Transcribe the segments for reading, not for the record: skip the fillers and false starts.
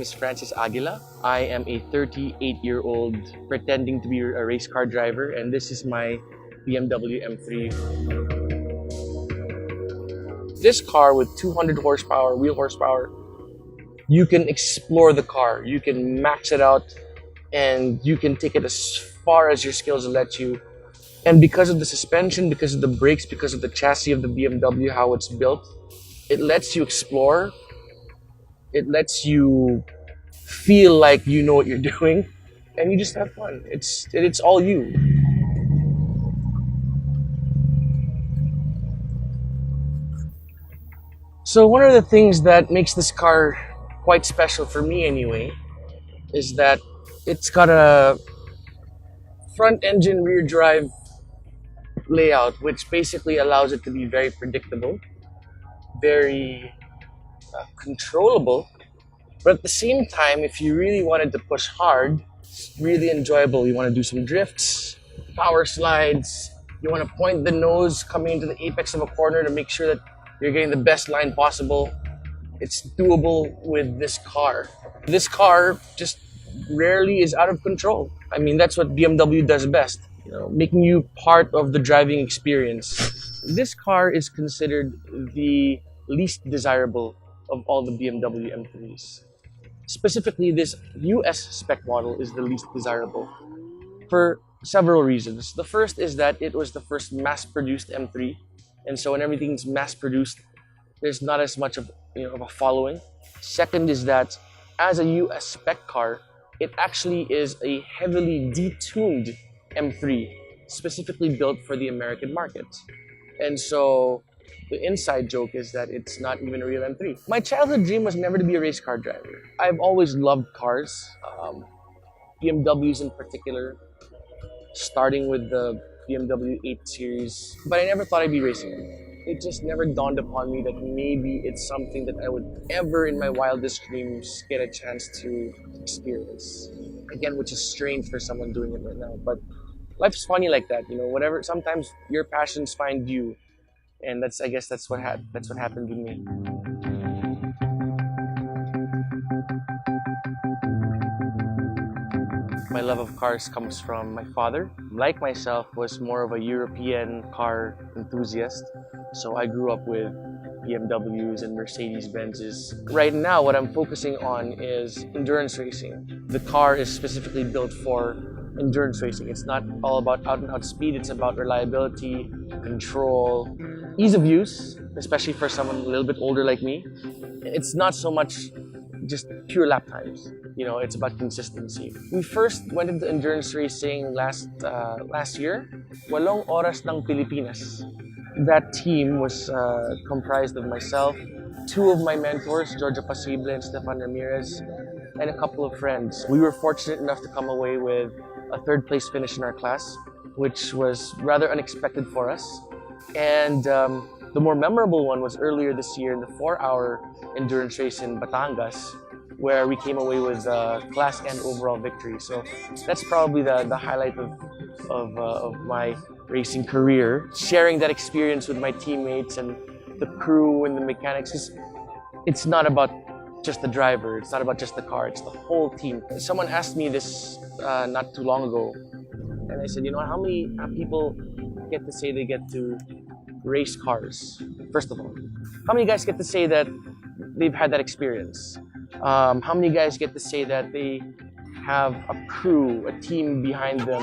is Francis Aguila. I am a 38-year-old pretending to be a race car driver, and this is my BMW M3. This car with 200 horsepower, wheel horsepower, you can explore the car. You can max it out, and you can take it as far as your skills let you. And because of the suspension, because of the brakes, because of the chassis of the BMW, how it's built, it lets you explore. It lets you feel like you know what you're doing, and you just have fun. It's all you. So one of the things that makes this car quite special for me anyway is that it's got a front engine rear drive layout, which basically allows it to be very predictable, very controllable, but at the same time, if you really wanted to push hard, it's really enjoyable. You want to do some drifts, power slides, you want to point the nose coming into the apex of a corner to make sure that you're getting the best line possible. It's doable with this car. This car just rarely is out of control. I mean, that's what BMW does best, making you part of the driving experience. This car is considered the least desirable of all the BMW M3s. Specifically, this US spec model is the least desirable for several reasons. The first is that it was the first mass-produced M3, and so when everything's mass-produced, there's not as much of a following. Second is that as a US spec car, it actually is a heavily detuned M3, specifically built for the American market. And so the inside joke is that it's not even a real M3. My childhood dream was never to be a race car driver. I've always loved cars, BMWs in particular, starting with the BMW 8 Series, but I never thought I'd be racing them. It just never dawned upon me that maybe it's something that I would ever in my wildest dreams get a chance to experience. Again, which is strange for someone doing it right now, but life's funny like that, whatever, sometimes your passions find you. And I guess that's what happened with me. My love of cars comes from my father. Like myself, was more of a European car enthusiast. So I grew up with BMWs and Mercedes-Benzes. Right now, what I'm focusing on is endurance racing. The car is specifically built for endurance racing. It's not all about out-and-out speed. It's about reliability, control, ease of use, especially for someone a little bit older like me. It's not so much just pure lap times. It's about consistency. We first went into endurance racing last year. Walong Oras ng Pilipinas. That team was comprised of myself, two of my mentors, Giorgio Pasible and Stefan Ramirez, and a couple of friends. We were fortunate enough to come away with a third place finish in our class, which was rather unexpected for us. And the more memorable one was earlier this year in the 4-hour endurance race in Batangas, where we came away with class and overall victory. So that's probably the highlight of my racing career. Sharing that experience with my teammates and the crew and the mechanics. It's not about just the driver, it's not about just the car, it's the whole team. Someone asked me this not too long ago, and I said, how many people get to say they get to race cars? First of all, how many guys get to say that they've had that experience? How many guys get to say that they have a crew, a team behind them,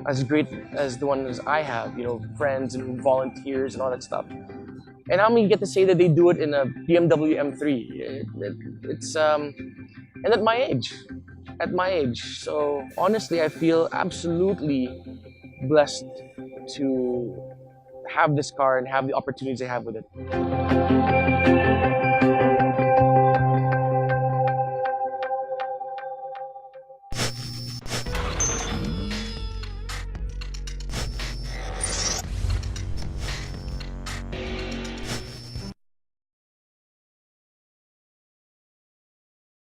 as great as the ones I have, friends and volunteers and all that stuff? And how many get to say that they do it in a BMW M3? And at my age. So honestly, I feel absolutely blessed to have this car and have the opportunities I have with it.